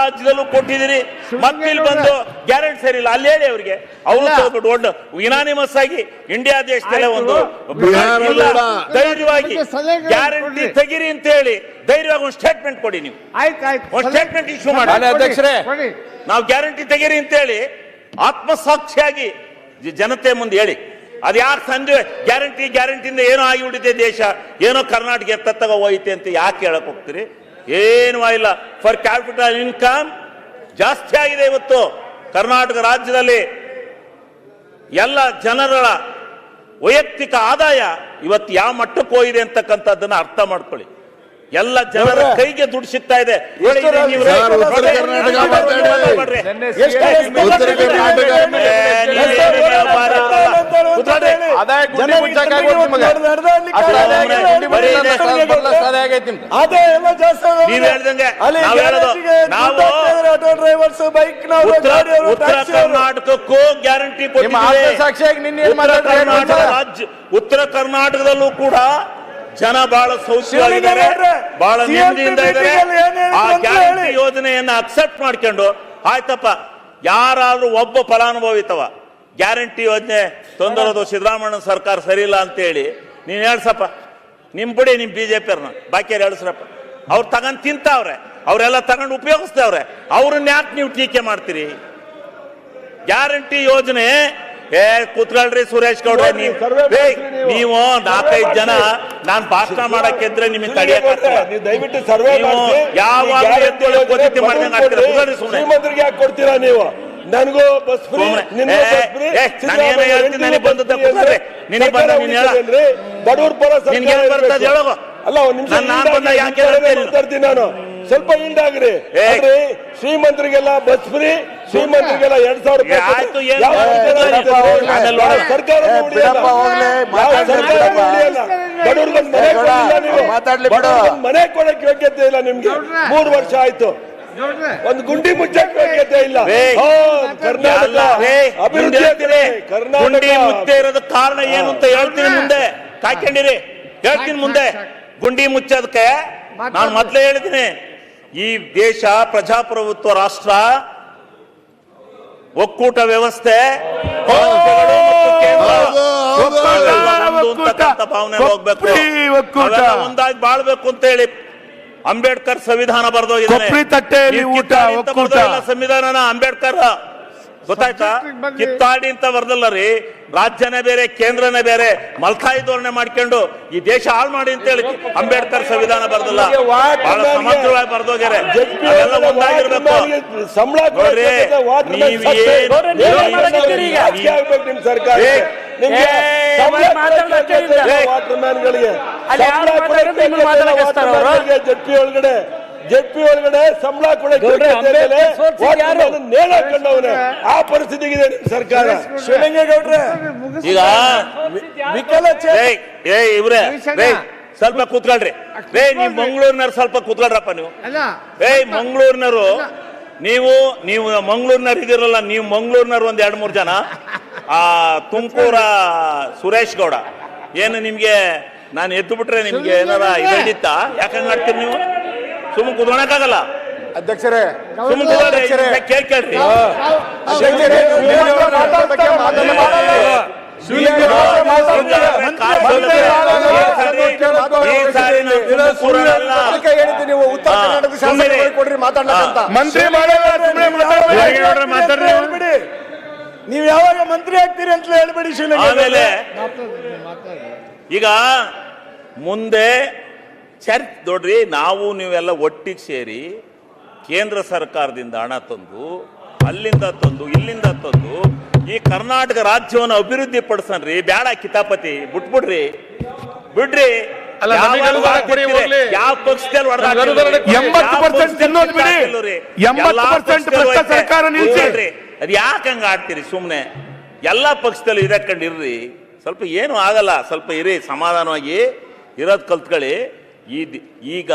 ರಾಜ್ಯದಲ್ಲೂ ಕೊಟ್ಟಿದ್ದೀರಿ, ಮತ್ತೆ ಇಲ್ಲಿ ಬಂದು ಗ್ಯಾರಂಟಿ ಸರಿ ಇಲ್ಲ ಅಲ್ಲಿ ಹೇಳಿ ಅವ್ರಿಗೆ. ಅವರು ದೊಡ್ಡ ಯುನಾನಿಮಸ್ ಆಗಿ ಇಂಡಿಯಾ ದೇಶದಲ್ಲೇ ಒಂದು ಧೈರ್ಯವಾಗಿ ಗ್ಯಾರಂಟಿ ತೆಗಿರಿ ಅಂತ ಹೇಳಿ ಧೈರ್ಯವಾಗಿ ಒಂದು ಸ್ಟೇಟ್ಮೆಂಟ್ ಕೊಡಿ. ನೀವು ಒಂದು ಸ್ಟೇಟ್ಮೆಂಟ್ ಇಶ್ಯೂ ಮಾಡಿ ಅಧ್ಯಕ್ಷರೇ, ನಾವು ಗ್ಯಾರಂಟಿ ತೆಗಿರಿ ಅಂತ ಹೇಳಿ ಆತ್ಮಸಾಕ್ಷಿಯಾಗಿ ಜನತೆ ಮುಂದೆ ಹೇಳಿ. ಅದು ಯಾರು ಸಂಜೆ ಗ್ಯಾರಂಟಿಯಿಂದ ಏನೋ ಆಗಿಬಿಟ್ಟಿದೆ ದೇಶ, ಏನೋ ಕರ್ನಾಟಕ ಎತ್ತತ್ತಾಗ ಹೋಯ್ತೆ ಅಂತ ಯಾಕೆ ಹೇಳಕ್ ಹೋಗ್ತೀರಿ? ಏನೂ ಇಲ್ಲ. ಫರ್ ಕ್ಯಾಪಿಟಲ್ ಇನ್ಕಮ್ ಜಾಸ್ತಿ ಆಗಿದೆ ಇವತ್ತು ಕರ್ನಾಟಕ ರಾಜ್ಯದಲ್ಲಿ. ಎಲ್ಲ ಜನರ ವೈಯಕ್ತಿಕ ಆದಾಯ ಇವತ್ತು ಯಾವ ಮಟ್ಟಕ್ಕೆ ಹೋಗಿದೆ ಅಂತಕ್ಕಂಥದ್ದನ್ನ ಅರ್ಥ ಮಾಡ್ಕೊಳ್ಳಿ. ಎಲ್ಲ ಜನರ ಕೈಗೆ ದುಡ್ಡು ಸಿಗ್ತಾ ಇದೆ. ಉತ್ತರ ಕರ್ನಾಟಕಕ್ಕೂ ಗ್ಯಾರಂಟಿ ಉತ್ತರ ಕರ್ನಾಟಕದಲ್ಲೂ ಕೂಡ ಜನ ಬಹಳ ಸೌಖ್ಯವಾಗಿದ್ದಾರೆ, ಬಹಳ ನೆಮ್ಮದಿಯಿಂದ ಇದ್ದಾರೆ. ಆ ಗ್ಯಾರಂಟಿ ಯೋಜನೆಯನ್ನ ಅಕ್ಸೆಪ್ಟ್ ಮಾಡ್ಕೊಂಡು ಆಯ್ತಪ್ಪ, ಯಾರಾದ್ರೂ ಒಬ್ಬ ಫಲಾನುಭವಿತವ ಗ್ಯಾರಂಟಿ ಯೋಜನೆ ತೊಂದರೆದು ಸಿದ್ದರಾಮಯ್ಯ ಸರ್ಕಾರ ಸರಿ ಇಲ್ಲ ಅಂತೇಳಿ ನೀನ್ ಹೇಳ್ಸಪ್ಪ, ನಿಮ್ ಬಿಡಿ ನಿಮ್ ಬಿಜೆಪಿ ಅವ್ರನ್ನ ಬಾಕಿಯವ್ರು ಹೇಳ್ಸ್ರಪ್ಪ. ಅವ್ರು ತಗೊಂಡ್ ತಿಂತಾವ್ರೆ, ಅವರೆಲ್ಲ ತಗೊಂಡು ಉಪಯೋಗಿಸ್ತವ್ರೆ, ಅವ್ರನ್ನ ಯಾಕೆ ನೀವು ಟೀಕೆ ಮಾಡ್ತೀರಿ? ಗ್ಯಾರಂಟಿ ಯೋಜನೆ ಕೂತ್ಕೊಳ್ರಿ ಸುರೇಶ್ ಗೌಡ್ರೆ, ನೀವು 4-5 ಜನ ನಾನ್ ಭಾಷಣ ಮಾಡಕ್ಕಿದ್ರೆ ನಿಮಗೆ ದಯವಿಟ್ಟು ಸರ್ವೆ ಶ್ರೀಮಂತರಿಗೆ ಯಾಕೆ ಕೊಡ್ತೀರಾ ನೀವು? ನನಗೂ ಬಸ್ ಫ್ರೀ, ಬಡವ್ರ ಪರ ಅಲ್ಲ. ಒಂದ್ ನಿಮಿಷ ಮಾತಾಡ್ತೀನಿ ನಾನು, ಸ್ವಲ್ಪ ಹಿಂಡಾಗ್ರಿ. ಶ್ರೀಮಂತರಿಗೆಲ್ಲ ಬಸ್ ಫ್ರೀ, ಶ್ರೀಮಂತರಿಗೆಲ್ಲ 2000 ಸರ್ಕಾರ ಮನೆ ಕೊಡಕ್ಕೆ ಯೋಗ್ಯತೆ ಇಲ್ಲ ನಿಮ್ಗೆ. 3 ವರ್ಷ ಆಯ್ತು, ಒಂದು ಗುಂಡಿ ಮುಚ್ಚಕ್ಕೆ ಯೋಗ್ಯತೆ ಇಲ್ಲ. ಕರ್ನಾಟಕ ಅಭಿವೃದ್ಧಿ ಗುಂಡಿ ಮುಚ್ಚೆ ಇರೋದ ಕಾರಣ ಏನು ಅಂತ ಹೇಳ್ತೀನಿ, ಮುಂದೆ ಕಾಯ್ಕೊಂಡಿರಿ, ಹೇಳ್ತೀನಿ ಮುಂದೆ. ಗುಂಡಿ ಮುಚ್ಚೋದಕ್ಕೆ ನಾನು ಮೊದಲೇ ಹೇಳಿದ್ದೀನಿ, ಈ ದೇಶ ಪ್ರಜಾಪ್ರಭುತ್ವ ರಾಷ್ಟ್ರ, ಒಕ್ಕೂಟ ವ್ಯವಸ್ಥೆ, ಭಾವನೆ ಹೋಗ್ಬೇಕು, ಒಂದಾಗಿ ಬಾಳ್ಬೇಕು ಅಂತ ಹೇಳಿ ಅಂಬೇಡ್ಕರ್ ಸಂವಿಧಾನ ಬರೆದೋಗಿದ್ದಾರೆ. ಸಂವಿಧಾನ ಅಂಬೇಡ್ಕರ್ ಗೊತ್ತಾಯ್ತಾ? ಕಿತ್ತಾಡಿ ಅಂತ ಬರ್ದಲ್ಲ ರೀ, ರಾಜ್ಯನೇ ಬೇರೆ ಕೇಂದ್ರನೇ ಬೇರೆ, ಮಲ್ಕಾಯಿ ಧೋರಣೆ ಮಾಡ್ಕೊಂಡು ಈ ದೇಶ ಹಾಳು ಮಾಡಿ ಅಂತ ಹೇಳಿ ಅಂಬೇಡ್ಕರ್ ಸಂವಿಧಾನ ಬರ್ದಲ್ಲ, ಬಹಳ ಸಮಗ್ರವಾಗಿ ಬರ್ದೋಗ್ಯಾರೆ. ಅದೆಲ್ಲ ಒಂದಾಗಿರ್ಬೇಕು. ಜೆಪಿ ಒಳಗಡೆ ಸಂಬಳ ಕೊಡಕ್ಕೆ ನೇಣಾಕೊಂಡವನೇ ಆ ಪರಿಸ್ಥಿತಿಗಿದೆ ನಿಮ್ ಸರ್ಕಾರ. ಶಿವಲಿಂಗೇಗೌಡ್ರೆ, ಈಗ ಇವ್ರೆ ಸ್ವಲ್ಪ ಕೂತ್ಕೊಳ್ರಿ. ನೀವು ಮಂಗಳೂರಿನವ್ರು ಸ್ವಲ್ಪ ಕೂತ್ಕೊಳ್ರಪ್ಪ. ನೀವು ಮಂಗಳೂರಿನವರು, ನೀವು ಮಂಗಳೂರಿನವ್ರು ಇದಿರಲ್ಲ, ನೀವು ಮಂಗಳೂರಿನವ್ರು ಒಂದ್ 2-3 ಜನ. ತುಮಕೂರ ಸುರೇಶ್ ಗೌಡ, ಏನು ನಿಮ್ಗೆ ನಾನು ಎದ್ದು ಬಿಟ್ರೆ ನಿಮ್ಗೆ ಏನಾರ ಇದಿತ್ತ? ಯಾಕಂಗ್ ಮಾಡ್ತೀರಿ ನೀವು? ಸುಮ್ಮ ಕುತ್ಕೊಳಕ್ಕಾಗಲ್ಲ ಅಧ್ಯಕ್ಷರೇ, ಕೇಳ್ರಿ. ನೀವು ಯಾವಾಗ ಮಂತ್ರಿ ಆಗ್ತೀರಿ ಅಂತ ಹೇಳ್ಬೇಡಿ. ಆಮೇಲೆ ಈಗ ಮುಂದೆ ನೋಡ್ರಿ, ನಾವು ನೀವೆಲ್ಲ ಒಟ್ಟಿಗೆ ಸೇರಿ ಕೇಂದ್ರ ಸರ್ಕಾರದಿಂದ ಹಣ ತಂದು, ಅಲ್ಲಿಂದ ತಂದು, ಇಲ್ಲಿಂದ ತಂದು ಈ ಕರ್ನಾಟಕ ರಾಜ್ಯವನ್ನು ಅಭಿವೃದ್ಧಿ ಪಡಿಸನ್ರಿ. ಬ್ಯಾಡ ಕಿತಾಪತಿ, ಬಿಟ್ಬಿಡ್ರಿ. ಯಾವ ಪಕ್ಷದಲ್ಲಿ 80% ಅದ್ ಯಾಕೆ ಹಂಗ ಆಡ್ತೀರಿ? ಸುಮ್ನೆ ಎಲ್ಲಾ ಪಕ್ಷದಲ್ಲಿ ಇರಕೊಂಡಿರ್ರಿ. ಸ್ವಲ್ಪ ಏನು ಆಗಲ್ಲ, ಸ್ವಲ್ಪ ಇರಿ, ಸಮಾಧಾನವಾಗಿ ಇರೋದ್ ಕಲ್ತ್ಕೊಳ್ಳಿ. ಈಗ